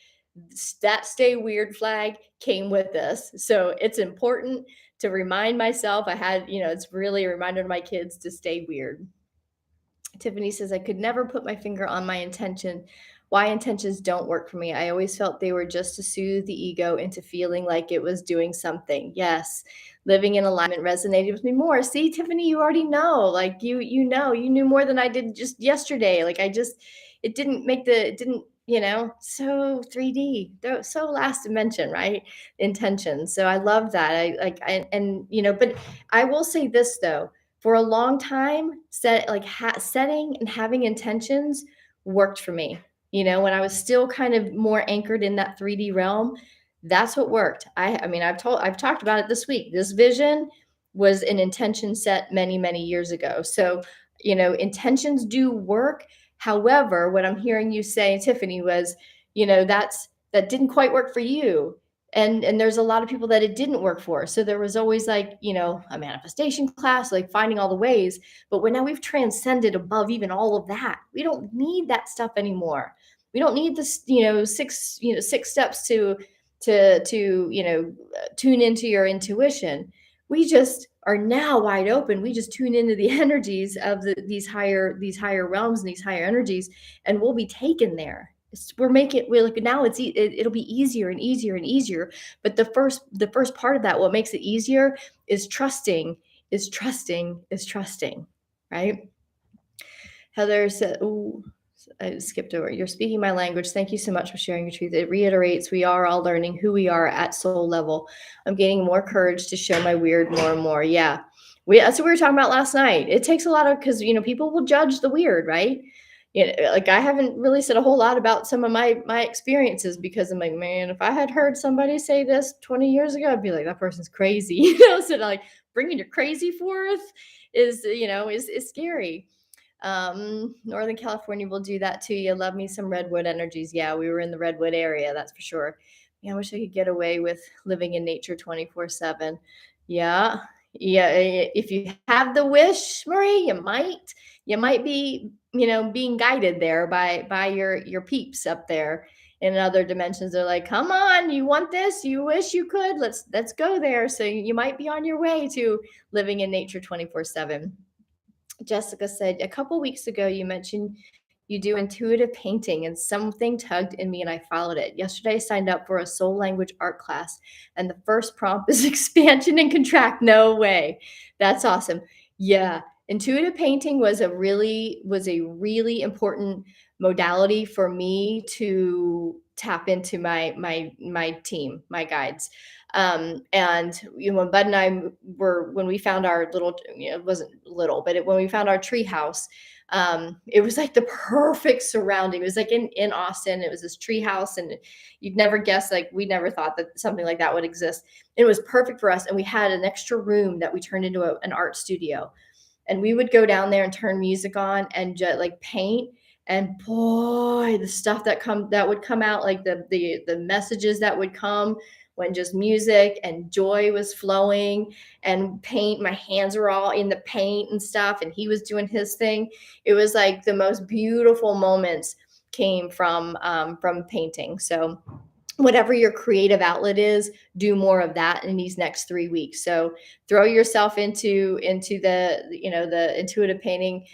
[SPEAKER 1] That stay weird flag came with this. So it's important to remind myself. It's really a reminder to my kids to stay weird. Tiffany says, I could never put my finger on my intention. Why intentions don't work for me. I always felt they were just to soothe the ego into feeling like it was doing something. Yes. Living in alignment resonated with me more. See, Tiffany, you already know, like you knew more than I did just yesterday. Like it didn't, so 3D, so last dimension, right? Intention. So I love that. But I will say this though, for a long time, setting and having intentions worked for me. When I was still kind of more anchored in that 3D realm, that's what worked. I've talked about it this week. This vision was an intention set many, many years ago. So, intentions do work. However, what I'm hearing you say, Tiffany, was, that didn't quite work for you. And there's a lot of people that it didn't work for. So there was always like, a manifestation class, like finding all the ways. But now we've transcended above even all of that. We don't need that stuff anymore. We don't need this, six steps to tune into your intuition. We just are now wide open. We just tune into the energies of these higher realms and these higher energies, and we'll be taken there. It'll be easier and easier and easier. But the first part of that, what makes it easier is trusting, right? Heather said, ooh, I skipped over. You're speaking my language. Thank you so much for sharing your truth. It reiterates we are all learning who we are at soul level. I'm gaining more courage to show my weird more and more. Yeah. That's what we were talking about last night. It takes a lot of, because, people will judge the weird, right? Like I haven't really said a whole lot about some of my experiences, because I'm like, man, if I had heard somebody say this 20 years ago, I'd be like, that person's crazy. So like bringing your crazy forth is scary. Northern California will do that to you. Love me some redwood energies. Yeah, we were in the redwood area, that's for sure. Yeah, I wish I could get away with living in nature 24/7. Yeah. If you have the wish, Marie, you might be, being guided there by your peeps up there in other dimensions. They're like, come on, you want this? You wish you could. Let's go there. So you might be on your way to living in nature 24/7. Jessica said, a couple weeks ago, you mentioned you do intuitive painting, and something tugged in me and I followed it. Yesterday, I signed up for a soul language art class, and the first prompt is expansion and contract. No way. That's awesome. Yeah. Intuitive painting was a really important modality for me to tap into my team, my guides. And when Bud and I when we found our little, it wasn't little, but when we found our tree house, it was like the perfect surrounding. It was like in Austin. It was this tree house, and you'd never guess, like we never thought that something like that would exist. It was perfect for us. And we had an extra room that we turned into an art studio, and we would go down there and turn music on and just like paint. And boy, the stuff that would come out, like the messages that would come when just music and joy was flowing and paint. My hands were all in the paint and stuff, and he was doing his thing. It was like the most beautiful moments came from painting. So whatever your creative outlet is, do more of that in these next 3 weeks. So throw yourself into the intuitive painting.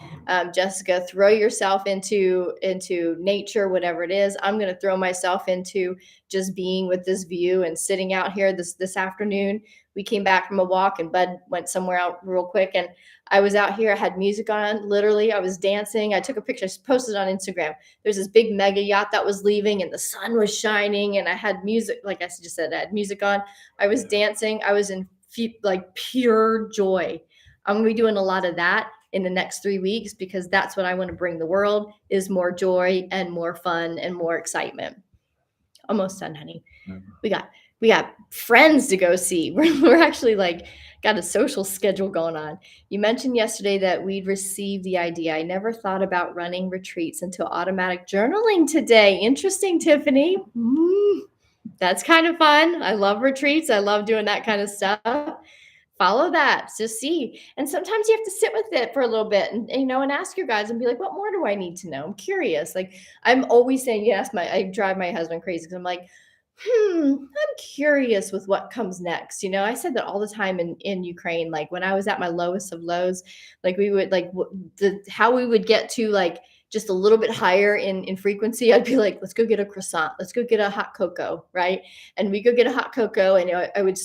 [SPEAKER 1] Jessica, throw yourself into nature, whatever it is. I'm going to throw myself into just being with this view and sitting out here this afternoon. We came back from a walk, and Bud went somewhere out real quick, and I was out here. I had music on. Literally, I was dancing. I took a picture. I posted it on Instagram. There's this big mega yacht that was leaving, and the sun was shining, and I had music. Like I just said, I had music on. I was dancing. I was in like pure joy. I'm gonna be doing a lot of that in the next 3 weeks, because that's what I want to bring the world, is more joy and more fun and more excitement. Almost done, honey. We got friends to go see. We're actually like got a social schedule going on. You mentioned yesterday that we'd received the idea. I never thought about running retreats until automatic journaling today. Interesting, Tiffany. That's kind of fun. I love retreats. I love doing that kind of stuff. Follow that, just see. And sometimes you have to sit with it for a little bit and ask your guides and be like, what more do I need to know? I'm curious. Like, I'm always saying, I drive my husband crazy because I'm like, I'm curious with what comes next. I said that all the time in Ukraine. Like, when I was at my lowest of lows, like, we would like how we would get to like just a little bit higher in frequency. I'd be like, let's go get a croissant. Let's go get a hot cocoa. Right. And we go get a hot cocoa, and it would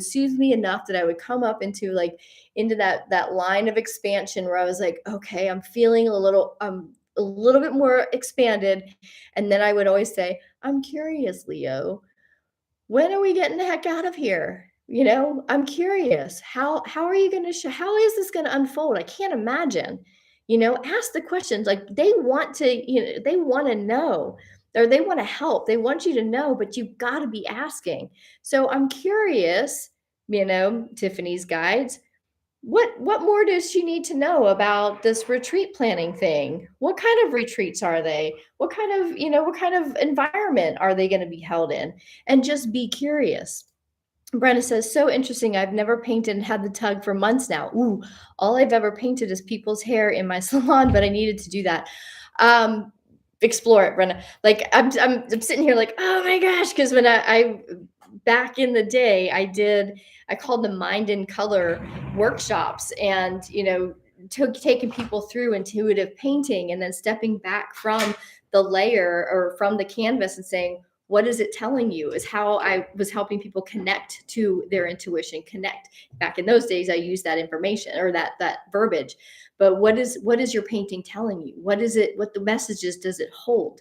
[SPEAKER 1] soothe me enough that I would come up into that line of expansion where I was like, okay, I'm feeling a little bit more expanded. And then I would always say, I'm curious, Leo, when are we getting the heck out of here? I'm curious. How are you going to show? How is this going to unfold? I can't imagine. Ask the questions. Like, they want to, they want to know, or they want to help. They want you to know, but you've got to be asking. So I'm curious, Tiffany's guides. What more does she need to know about this retreat planning thing? What kind of retreats are they? What kind of environment are they going to be held in? And just be curious. Brenna says, so interesting. I've never painted and had the tug for months now. Ooh, all I've ever painted is people's hair in my salon, but I needed to do that. Explore it, Brenna. Like, I'm sitting here like, oh my gosh, because when I back in the day, I called them Mind in Color workshops, and taking people through intuitive painting, and then stepping back from the layer or from the canvas and saying, what is it telling you? Is how I was helping people connect to their intuition. Connect. Back in those days, I used that information or that verbiage. But what is your painting telling you? What is it? What the messages does it hold?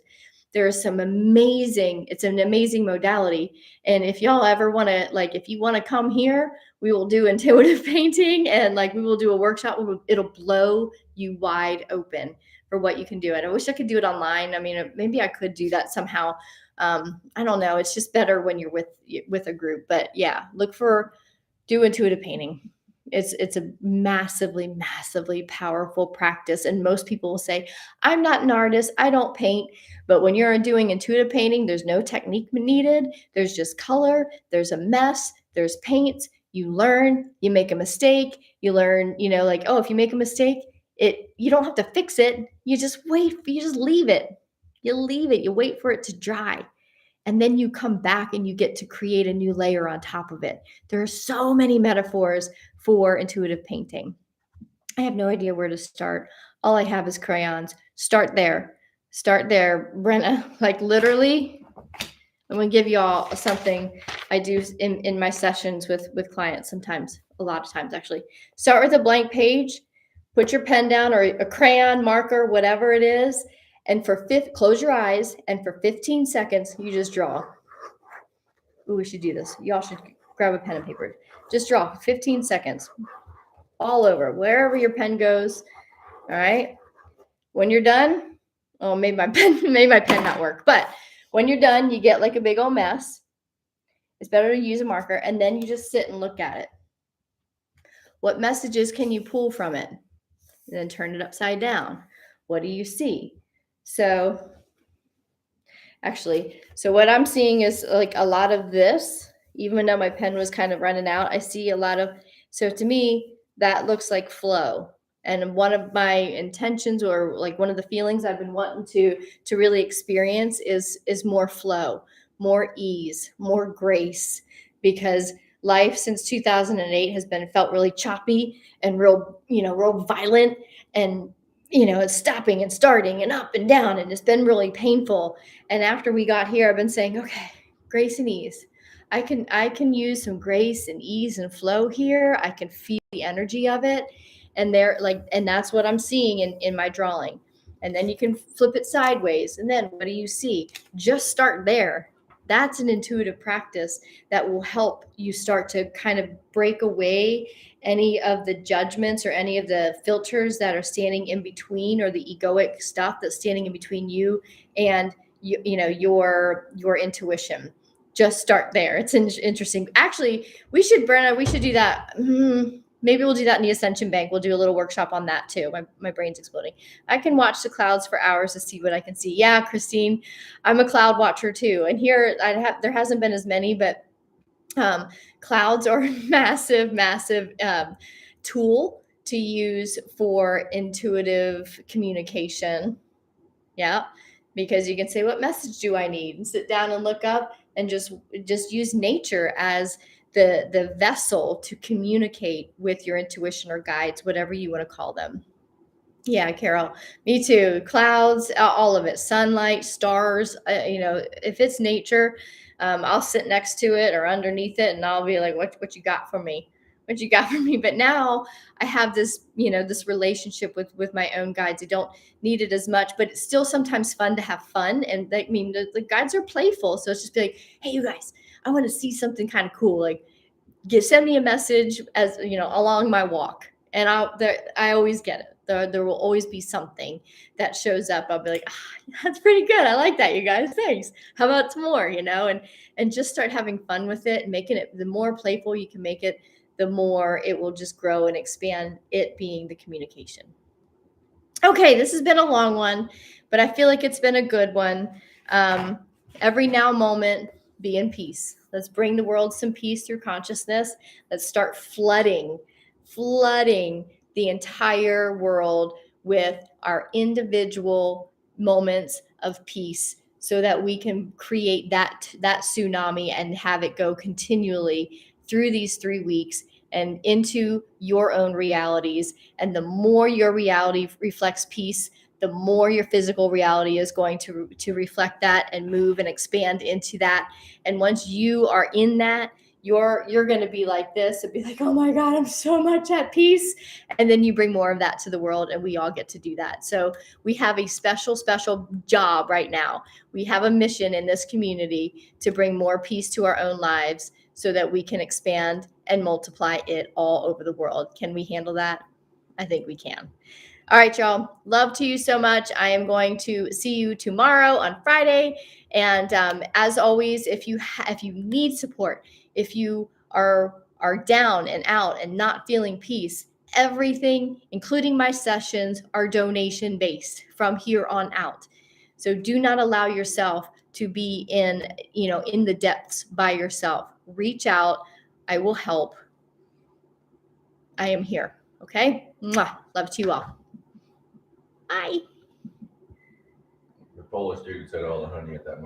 [SPEAKER 1] There is some it's an amazing modality. And if y'all ever want to, like, if you want to come here, we will do intuitive painting, and like, we will do a workshop. It'll blow you wide open for what you can do. And I wish I could do it online. I mean, maybe I could do that somehow. I don't know. It's just better when you're with a group. But yeah, do intuitive painting. It's a massively, massively powerful practice. And most people will say, I'm not an artist, I don't paint. But when you're doing intuitive painting, there's no technique needed. There's just color, there's a mess, there's paints. You learn, you make a mistake, you learn, like, oh, if you make a mistake, you don't have to fix it. You just wait, you just leave it. You wait for it to dry. And then you come back and you get to create a new layer on top of it. There are so many metaphors for intuitive painting. I have no idea where to start. All I have is crayons. Start there, Brenna. Like, literally, I'm going to give you all something I do in my sessions with clients sometimes, a lot of times actually. Start with a blank page, put your pen down or a crayon, marker, whatever it is. And close your eyes, and for 15 seconds, you just draw. Ooh, we should do this. Y'all should grab a pen and paper. Just draw 15 seconds all over, wherever your pen goes. All right. When you're done, made my pen not work. But when you're done, you get like a big old mess. It's better to use a marker, and then you just sit and look at it. What messages can you pull from it? And then turn it upside down. What do you see? So what I'm seeing is like a lot of this, even though my pen was kind of running out, I see a lot of, so to me, that looks like flow. And one of my intentions, or like one of the feelings I've been wanting to really experience is more flow, more ease, more grace, because life since 2008 has been felt really choppy and real, real violent, and it's stopping and starting and up and down, and it's been really painful. And after we got here, I've been saying, okay, grace and ease. I can use some grace and ease and flow here. I can feel the energy of it. And and that's what I'm seeing in my drawing. And then you can flip it sideways. And then what do you see? Just start there. That's an intuitive practice that will help you start to kind of break away any of the judgments or any of the filters that are standing in between, or the egoic stuff that's standing in between you and your intuition. Just start there. It's interesting. Actually, Brenna, we should do that. Maybe we'll do that in the Ascension Bank. We'll do a little workshop on that too. My brain's exploding. I can watch the clouds for hours to see what I can see. Yeah, Christine, I'm a cloud watcher too. And here there hasn't been as many, but clouds are a massive, massive tool to use for intuitive communication. Yeah, because you can say, what message do I need? And sit down and look up and just use nature as the vessel to communicate with your intuition or guides, whatever you want to call them. Yeah, Carol, me too. Clouds, all of it, sunlight, stars, if it's nature, I'll sit next to it or underneath it, and I'll be like, what you got for me? What you got for me? But now I have this, this relationship with my own guides. I don't need it as much, but it's still sometimes fun to have fun. And the guides are playful. So it's just be like, hey, you guys, I want to see something kind of cool. Like, send me a message as along my walk, and I always get it. There will always be something that shows up. I'll be like, that's pretty good. I like that, you guys. Thanks. How about some more? And just start having fun with it and making it. The more playful you can make it, the more it will just grow and expand. It being the communication. Okay, this has been a long one, but I feel like it's been a good one. Every now moment, be in peace. Let's bring the world some peace through consciousness. Let's start flooding the entire world with our individual moments of peace, so that we can create that tsunami and have it go continually through these 3 weeks and into your own realities. And the more your reality reflects peace, the more your physical reality is going to reflect that and move and expand into that. And once you are in that, you're going to be like this and be like, oh my God, I'm so much at peace. And then you bring more of that to the world, and we all get to do that. So we have a special job right now. We have a mission in this community to bring more peace to our own lives, so that we can expand and multiply it all over the world. Can we handle that? I think we can. All right, y'all. Love to you so much. I am going to see you tomorrow on Friday. And as always, if you need support, if you are down and out and not feeling peace, everything, including my sessions, are donation based from here on out. So do not allow yourself to be in the depths by yourself. Reach out. I will help. I am here. Okay? Mwah. Love to you all. Bye.
[SPEAKER 2] The Polish dude said all the honey at that